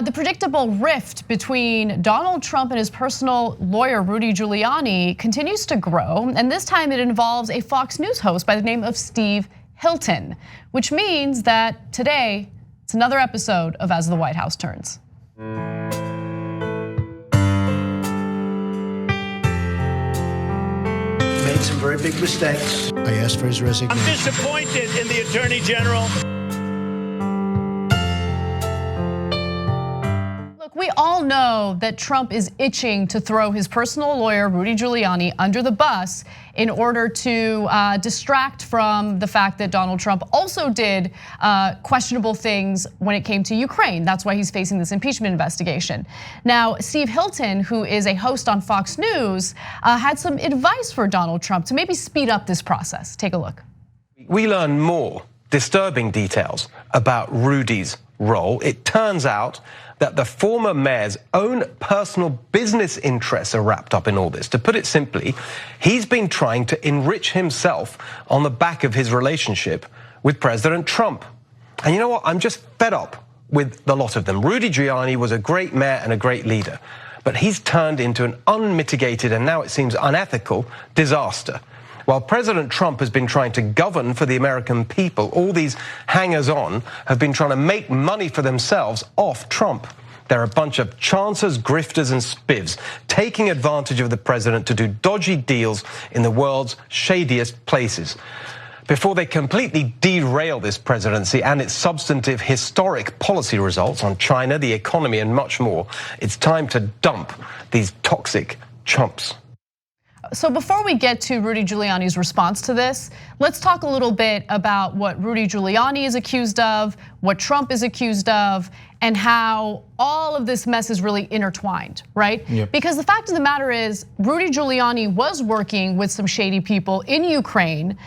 The predictable rift between Donald Trump and his personal lawyer, Rudy Giuliani, continues to grow. And this time it involves a Fox News host by the name of Steve Hilton, which means that today it's another episode of As the White House Turns. Made some very big mistakes. I asked for his resignation. I'm disappointed in the Attorney General. We all know that Trump is itching to throw his personal lawyer, Rudy Giuliani, under the bus in order to distract from the fact that Donald Trump also did questionable things when it came to Ukraine. That's why he's facing this impeachment investigation. Now, Steve Hilton, who is a host on Fox News, had some advice for Donald Trump to maybe speed up this process. Take a look. We learn more disturbing details about Rudy's role. It turns out that the former mayor's own personal business interests are wrapped up in all this. To put it simply, he's been trying to enrich himself on the back of his relationship with President Trump. And you know what? I'm just fed up with the lot of them. Rudy Giuliani was a great mayor and a great leader, but he's turned into an unmitigated and now it seems unethical disaster. While President Trump has been trying to govern for the American people, all these hangers-on have been trying to make money for themselves off Trump. They're a bunch of chancers, grifters, and spivs, taking advantage of the president to do dodgy deals in the world's shadiest places. Before they completely derail this presidency and its substantive historic policy results on China, the economy, and much more, it's time to dump these toxic chumps. So before we get to Rudy Giuliani's response to this, let's talk a little bit about what Rudy Giuliani is accused of, what Trump is accused of, and how all of this mess is really intertwined, right? Yep. Because the fact of the matter is, Rudy Giuliani was working with some shady people in Ukraine.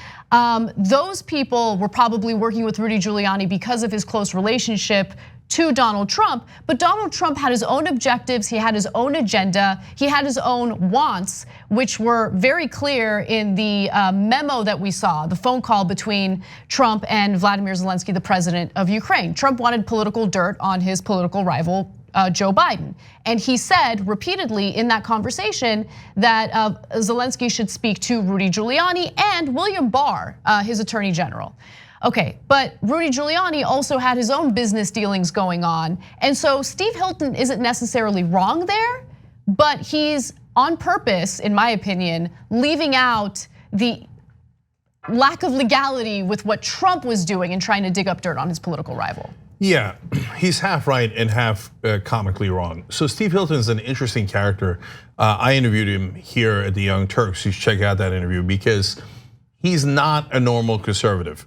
Those people were probably working with Rudy Giuliani because of his close relationship to Donald Trump, but Donald Trump had his own objectives, he had his own agenda, he had his own wants, which were very clear in the memo that we saw, the phone call between Trump and Vladimir Zelensky, the president of Ukraine. Trump wanted political dirt on his political rival, Joe Biden. And he said repeatedly in that conversation that Zelensky should speak to Rudy Giuliani and William Barr, his attorney general. Okay, but Rudy Giuliani also had his own business dealings going on. And so Steve Hilton isn't necessarily wrong there, but he's on purpose, in my opinion, leaving out the lack of legality with what Trump was doing and trying to dig up dirt on his political rival. Yeah, he's half right and half comically wrong. So Steve Hilton is an interesting character. I interviewed him here at the Young Turks. You should check out that interview because he's not a normal conservative.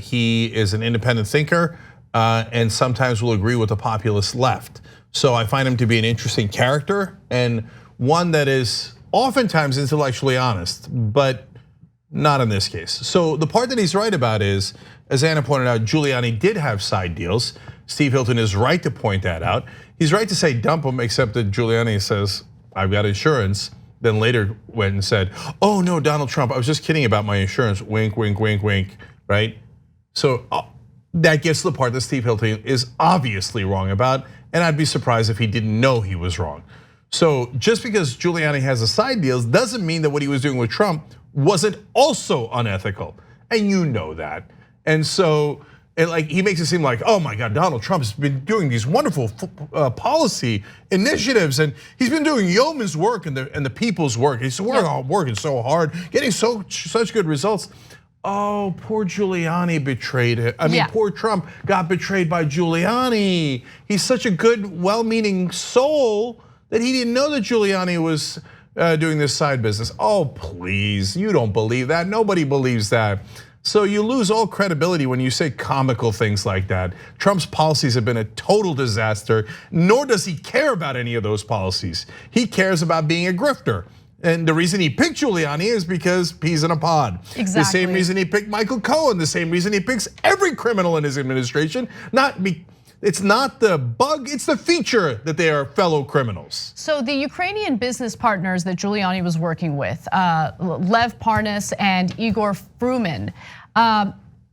He is an independent thinker and sometimes will agree with the populist left. So I find him to be an interesting character and one that is oftentimes intellectually honest, but not in this case. So the part that he's right about is, as Anna pointed out, Giuliani did have side deals. Steve Hilton is right to point that out. He's right to say dump him, except that Giuliani says, I've got insurance. Then later went and said, oh no, Donald Trump, I was just kidding about my insurance, wink, wink, wink, wink, right? So that gets to the part that Steve Hilton is obviously wrong about, and I'd be surprised if he didn't know he was wrong. So just because Giuliani has a side deals doesn't mean that what he was doing with Trump wasn't also unethical, and you know that. And so, he makes it seem like, oh my God, Donald Trump has been doing these wonderful policy initiatives, and he's been doing yeoman's work and the people's work. He's working so hard, getting such good results. Oh, poor Giuliani betrayed it. I mean, poor Trump got betrayed by Giuliani. He's such a good, well-meaning soul that he didn't know that Giuliani was doing this side business. Oh, please, you don't believe that. Nobody believes that. So you lose all credibility when you say comical things like that. Trump's policies have been a total disaster, nor does he care about any of those policies. He cares about being a grifter. And the reason he picked Giuliani is because he's in a pod. Exactly. The same reason he picked Michael Cohen, the same reason he picks every criminal in his administration. It's not the bug, it's the feature that they are fellow criminals. So the Ukrainian business partners that Giuliani was working with, Lev Parnas and Igor Fruman,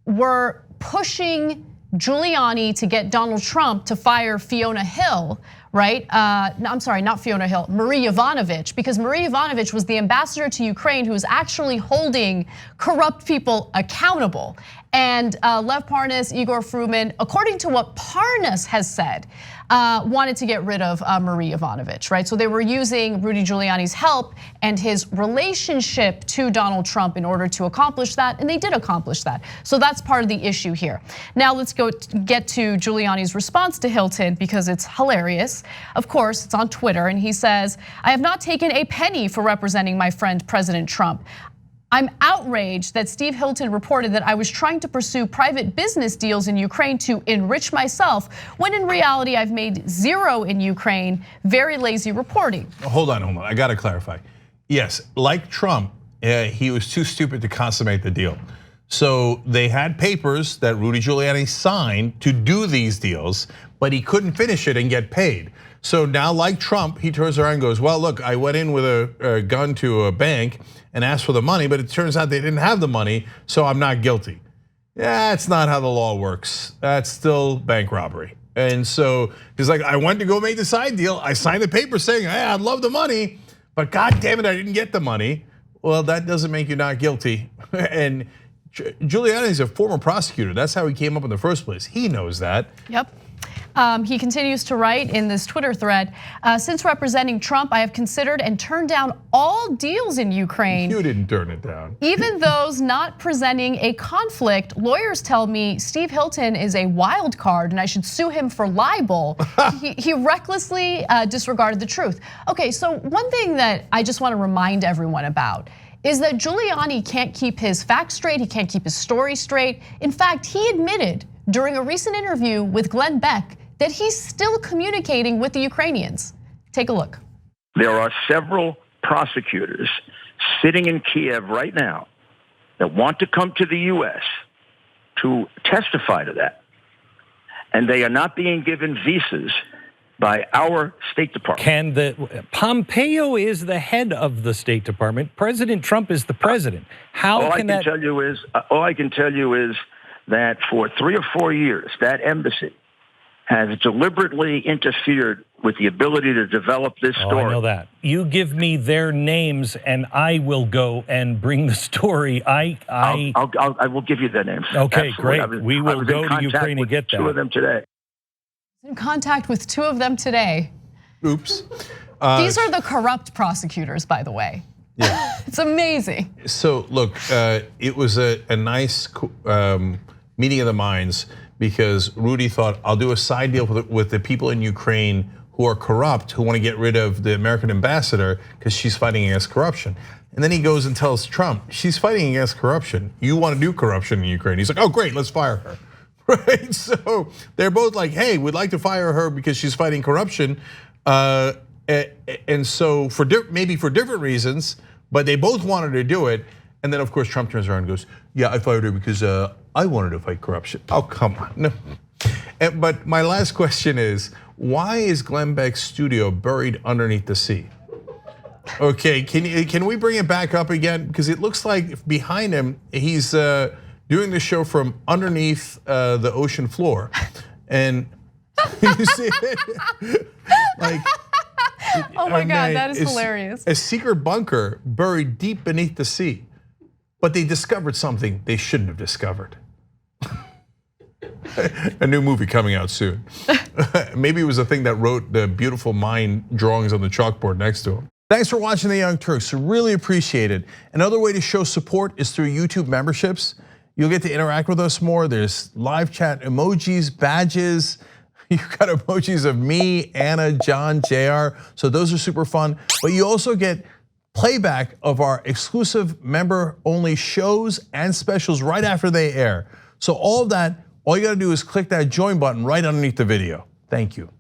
were pushing Giuliani to get Donald Trump to fire Fiona Hill, right? No, I'm sorry, not Fiona Hill, Marie Yovanovitch, because Marie Yovanovitch was the ambassador to Ukraine who was actually holding corrupt people accountable. And Lev Parnas, Igor Fruman, according to what Parnas has said, wanted to get rid of Marie Yovanovitch, right? So they were using Rudy Giuliani's help and his relationship to Donald Trump in order to accomplish that, and they did accomplish that. So that's part of the issue here. Now let's get to Giuliani's response to Hilton because it's hilarious. Of course, it's on Twitter, and he says, "I have not taken a penny for representing my friend President Trump. I'm outraged that Steve Hilton reported that I was trying to pursue private business deals in Ukraine to enrich myself, when in reality I've made zero in Ukraine. Very lazy reporting." Hold on, I gotta clarify. Yes, like Trump, he was too stupid to consummate the deal. So they had papers that Rudy Giuliani signed to do these deals, but he couldn't finish it and get paid. So now, like Trump, he turns around and goes, well, look, I went in with a gun to a bank and asked for the money, but it turns out they didn't have the money, so I'm not guilty. Yeah, that's not how the law works. That's still bank robbery. And so he's like, I went to go make the side deal. I signed the paper saying, hey, I'd love the money, but God damn it, I didn't get the money. Well, that doesn't make you not guilty. And Giuliani is a former prosecutor. That's how he came up in the first place. He knows that. Yep. He continues to write in this Twitter thread, since representing Trump, I have considered and turned down all deals in Ukraine. You didn't turn it down. Even those not presenting a conflict. Lawyers tell me Steve Hilton is a wild card and I should sue him for libel. He recklessly disregarded the truth. Okay, so one thing that I just want to remind everyone about is that Giuliani can't keep his facts straight, he can't keep his story straight. In fact, he admitted during a recent interview with Glenn Beck that he's still communicating with the Ukrainians. Take a look. There are several prosecutors sitting in Kiev right now that want to come to the US to testify to that. And they are not being given visas by our State Department. Pompeo is the head of the State Department. President Trump is the president. All I can tell you is that for 3 or 4 years, that embassy has deliberately interfered with the ability to develop this story. I know that. You give me their names and I will go and bring the story. I will give you their names. Okay, Absolutely. great. We will go to Ukraine and get that. 2 of them today. In contact with 2 of them today. Oops. These are the corrupt prosecutors, by the way. Yeah. It's amazing. So look, it was a nice meeting of the minds because Rudy thought, I'll do a side deal with the people in Ukraine who are corrupt, who want to get rid of the American ambassador because she's fighting against corruption. And then he goes and tells Trump, she's fighting against corruption. You want to do corruption in Ukraine. He's like, oh great, let's fire her. Right, so they're both like, hey, we'd like to fire her because she's fighting corruption. And so maybe for different reasons, but they both wanted to do it. And then of course Trump turns around and goes, yeah, I fired her because I wanted to fight corruption. Oh, come on, no. But my last question is, why is Glenn Beck's studio buried underneath the sea? Okay, can we bring it back up again? Because it looks like behind him, he's doing the show from underneath the ocean floor. And you see it? Like, oh my God, that is hilarious. A secret bunker buried deep beneath the sea. But they discovered something they shouldn't have discovered. A new movie coming out soon. Maybe it was the thing that wrote the beautiful mind drawings on the chalkboard next to him. Thanks for watching the Young Turks, really appreciate it. Another way to show support is through YouTube memberships. You'll get to interact with us more. There's live chat emojis, badges. You've got emojis of me, Anna, John, JR. So those are super fun. But you also get playback of our exclusive member-only shows and specials right after they air. So all of that, all you gotta do is click that join button right underneath the video. Thank you.